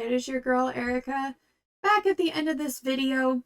It is your girl Erica, back at the end of this video.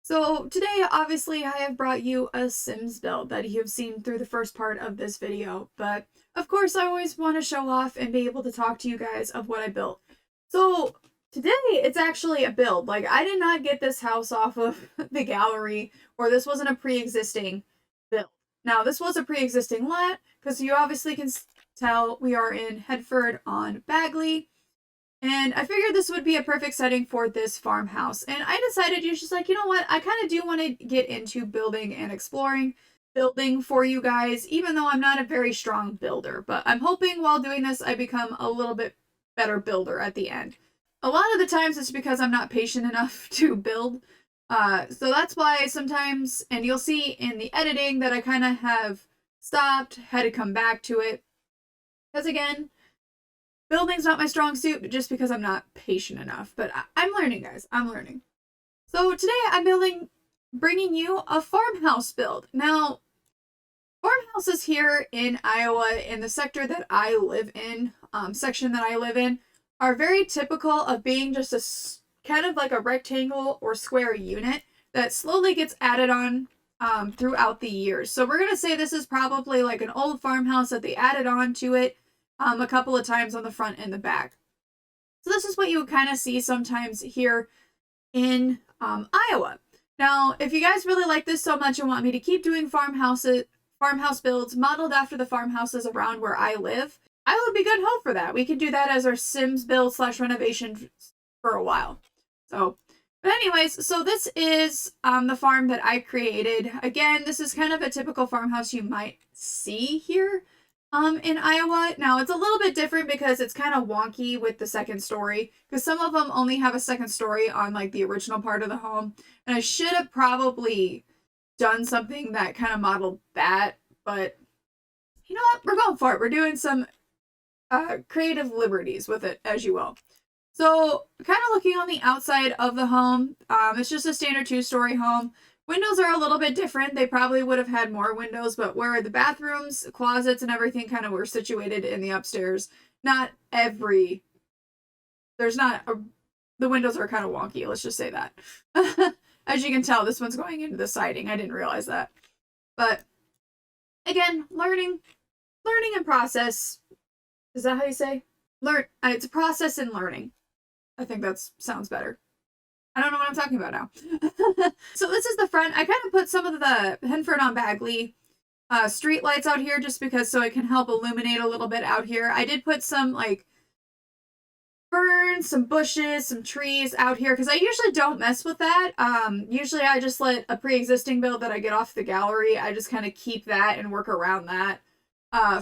So today, obviously, I have brought you a Sims build that you have seen through the first part of this video, but of course I always want to show off and be able to talk to you guys of what I built. So today, it's actually a build. Like, I did not get this house off of the gallery, or this wasn't a pre-existing build. Now, this was a pre-existing lot, because you obviously can tell we are in Headford on Bagley. And I figured this would be a perfect setting for this farmhouse. And I decided, you're just like, you know what? I kind of do want to get into building and exploring building for you guys, even though I'm not a very strong builder. But I'm hoping while doing this, I become a little bit better builder at the end. A lot of the times it's because I'm not patient enough to build. So that's why sometimes, and you'll see in the editing that I kind of have stopped, had to come back to it. Because again, building's not my strong suit just because I'm not patient enough. But I'm learning, guys. I'm learning. So today I'm bringing you a farmhouse build. Now, farmhouses here in Iowa, in the sector that I live in, section that I live in, are very typical of being just a kind of like a rectangle or square unit that slowly gets added on throughout the years. So we're going to say this is probably like an old farmhouse that they added on to it a couple of times on the front and the back. So this is what you would kind of see sometimes here in Iowa. Now, if you guys really like this so much and want me to keep doing farmhouse builds modeled after the farmhouses around where I live, I would be good hope for that. We could do that as our Sims build / renovation for a while. So, but anyways, so this is the farm that I created. Again, this is kind of a typical farmhouse you might see here in Iowa. Now, it's a little bit different because it's kind of wonky with the second story, because some of them only have a second story on like the original part of the home. And I should have probably done something that kind of modeled that, but you know what? We're going for it. We're doing some creative liberties with it, as you will. So, kind of looking on the outside of the home, it's just a standard 2-story home. Windows are a little bit different. They probably would have had more windows, but where the bathrooms, closets, and everything kind of were situated in the upstairs, the windows are kind of wonky, let's just say that. As you can tell, this one's going into the siding. I didn't realize that. But, again, learning and process. Is that how you say? It's a process in learning. I think that sounds better. I don't know what I'm talking about now. So this is the front. I kind of put some of the Headford on Bagley street lights out here just because so it can help illuminate a little bit out here. I did put some like ferns, some bushes, some trees out here because I usually don't mess with that. Usually I just let a pre-existing build that I get off the gallery. I just kind of keep that and work around that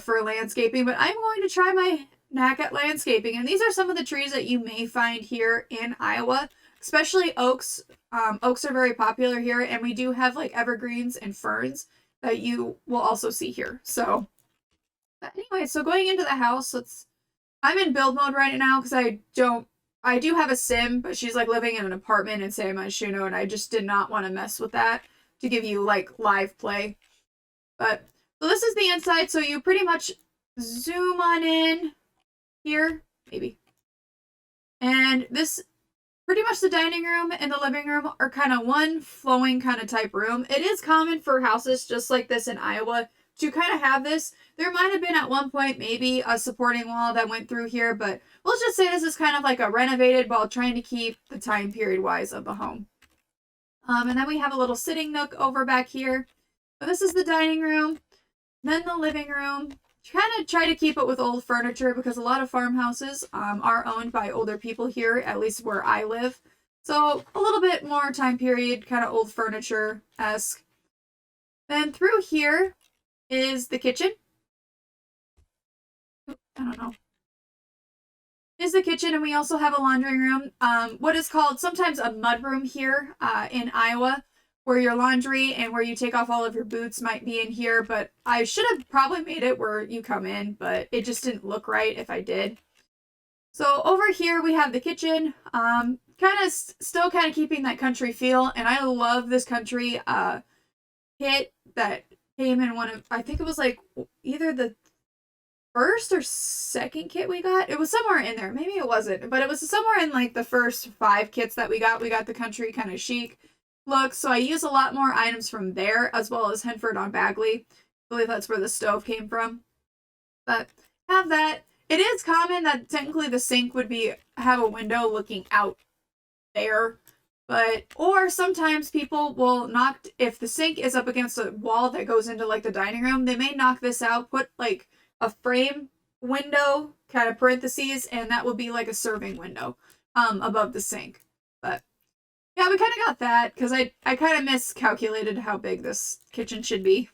for landscaping. But I'm going to try my knack at landscaping. And these are some of the trees that you may find here in Iowa. Especially oaks. Oaks are very popular here, and we do have like evergreens and ferns that you will also see here. So, but anyway, so going into the house, I'm in build mode right now because I do have a sim, but she's like living in an apartment in San Myshuno, and I just did not want to mess with that to give you like live play. But, so this is the inside, so you pretty much zoom on in here, maybe. And this pretty much the dining room and the living room are kind of one flowing kind of type room. It is common for houses just like this in Iowa to kind of have this. There might have been at one point maybe a supporting wall that went through here, but let's just say this is kind of like a renovated while trying to keep the time period wise of the home. And then we have a little sitting nook over back here. So this is the dining room, then the living room. Kind of try to keep it with old furniture because a lot of farmhouses are owned by older people here, at least where I live. So a little bit more time period, kind of old furniture-esque. Then through here is the kitchen. I don't know. Is the kitchen, and we also have a laundry room. What is called sometimes a mud room here in Iowa, where your laundry and where you take off all of your boots might be in here, but I should have probably made it where you come in, but it just didn't look right if I did. So over here we have the kitchen, still kind of keeping that country feel, and I love this country kit that came in one of, I think it was like either the first or second kit we got. It was somewhere in there. Maybe it wasn't, but it was somewhere in like the first 5 kits that we got. We got the country kind of chic look, so I use a lot more items from there, as well as Henford on Bagley. I believe that's where the stove came from. But have that. It is common that technically the sink would have a window looking out there. But, or sometimes people will knock, if the sink is up against a wall that goes into like the dining room, they may knock this out, put like a frame window, kind of parentheses, and that will be like a serving window above the sink. But yeah, we kind of got that because I kind of miscalculated how big this kitchen should be.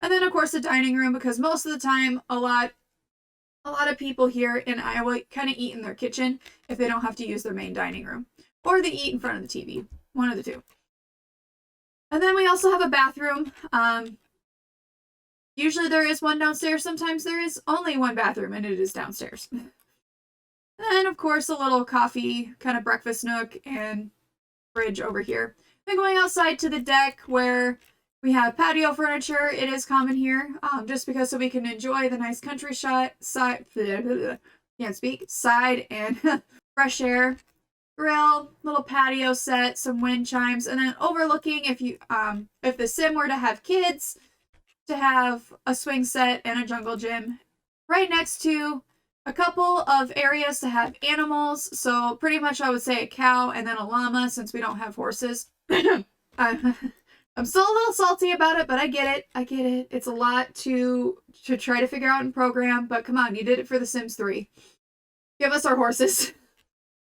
And then of course the dining room, because most of the time a lot of people here in Iowa kind of eat in their kitchen if they don't have to use their main dining room. Or they eat in front of the TV. One of the two. And then we also have a bathroom. Usually there is one downstairs. Sometimes there is only one bathroom, and it is downstairs. And of course, a little coffee, kind of breakfast nook, and fridge over here. Then going outside to the deck where we have patio furniture. It is common here, just because so we can enjoy the nice country side and fresh air. Grill, little patio set, some wind chimes, and then overlooking if the sim were to have kids, to have a swing set and a jungle gym. Right next to a couple of areas to have animals, so pretty much I would say a cow and then a llama since we don't have horses. I'm still a little salty about it, but I get it. It's a lot to try to figure out and program, but come on, you did it for The Sims 3. Give us our horses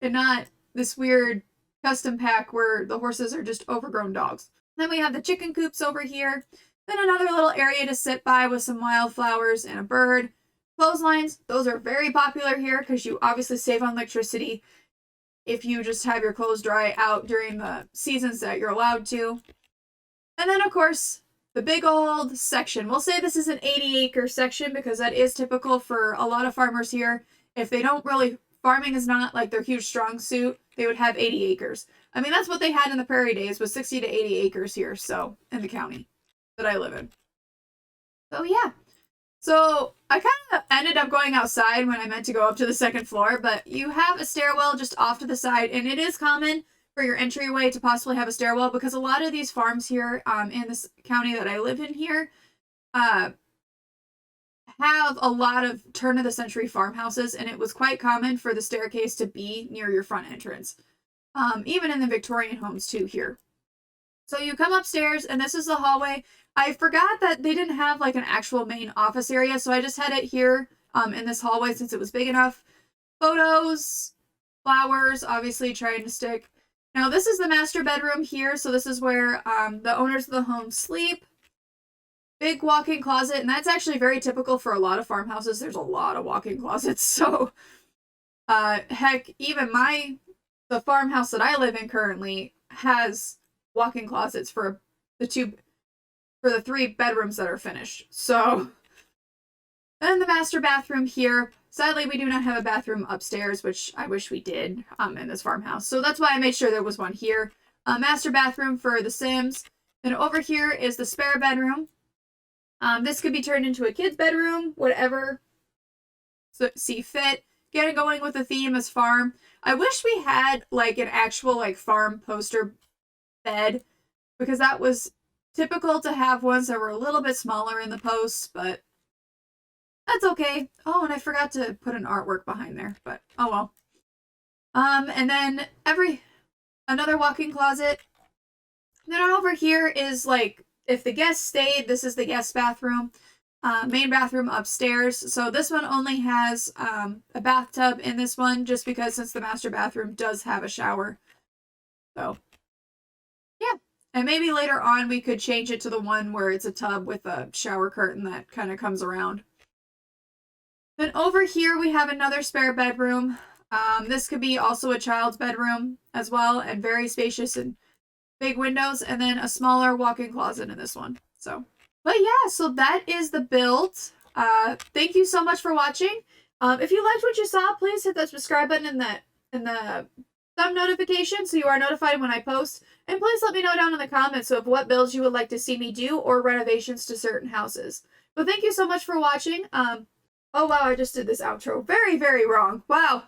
and not this weird custom pack where the horses are just overgrown dogs. Then we have the chicken coops over here. Then another little area to sit by with some wildflowers and a bird. Clotheslines, those are very popular here because you obviously save on electricity if you just have your clothes dry out during the seasons that you're allowed to. And then, of course, the big old section. We'll say this is an 80-acre section because that is typical for a lot of farmers here. If they don't really, farming is not like their huge strong suit, they would have 80 acres. I mean, that's what they had in the prairie days, was 60 to 80 acres here, so, in the county that I live in. So, yeah. So, I kind of ended up going outside when I meant to go up to the second floor, but you have a stairwell just off to the side, and it is common for your entryway to possibly have a stairwell because a lot of these farms here in this county that I live in here have a lot of turn-of-the-century farmhouses, and it was quite common for the staircase to be near your front entrance. Even in the Victorian homes, too, here. So you come upstairs, and this is the hallway. I forgot that they didn't have, like, an actual main office area, so I just had it here in this hallway since it was big enough. Photos, flowers, obviously trying to stick. Now, this is the master bedroom here, so this is where the owners of the home sleep. Big walk-in closet, and that's actually very typical for a lot of farmhouses. There's a lot of walk-in closets, so heck, even the farmhouse that I live in currently has walk-in closets for the 3 bedrooms that are finished. So, then the master bathroom here. Sadly, we do not have a bathroom upstairs, which I wish we did in this farmhouse. So that's why I made sure there was one here. Master bathroom for the Sims. Then over here is the spare bedroom. This could be turned into a kid's bedroom, whatever see fit. Again, going with the theme as farm. I wish we had like an actual like farm poster bed because that was typical to have ones that were a little bit smaller in the posts, but that's okay. Oh, and I forgot to put an artwork behind there, but oh well. And then another walk-in closet. Then over here is like, if the guests stayed, this is the guest bathroom. Main bathroom upstairs. So this one only has a bathtub in this one, just because since the master bathroom does have a shower. So, yeah. And maybe later on we could change it to the one where it's a tub with a shower curtain that kind of comes around. Then over here we have another spare bedroom. This could be also a child's bedroom as well, and very spacious and big windows, and then a smaller walk-in closet in this one. So, but yeah, so that is the build. Thank you so much for watching. If you liked what you saw, please hit that subscribe button and the thumb notification so you are notified when I post. And please let me know down in the comments of what builds you would like to see me do or renovations to certain houses. But thank you so much for watching. Oh wow, I just did this outro very, very wrong. Wow.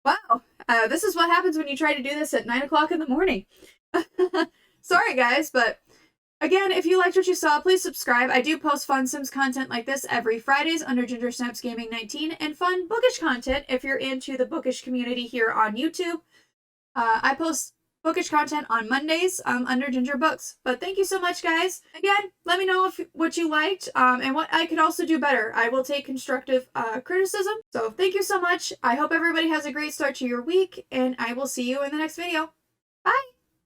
Wow. This is what happens when you try to do this at 9 o'clock in the morning. Sorry guys, but again, if you liked what you saw, please subscribe. I do post fun Sims content like this every Fridays under Ginger Snaps Gaming 19 and fun bookish content if you're into the bookish community here on YouTube. I post bookish content on Mondays under Ginger Books. But thank you so much, guys. Again, let me know what you liked and what I could also do better. I will take constructive criticism. So thank you so much. I hope everybody has a great start to your week, and I will see you in the next video. Bye!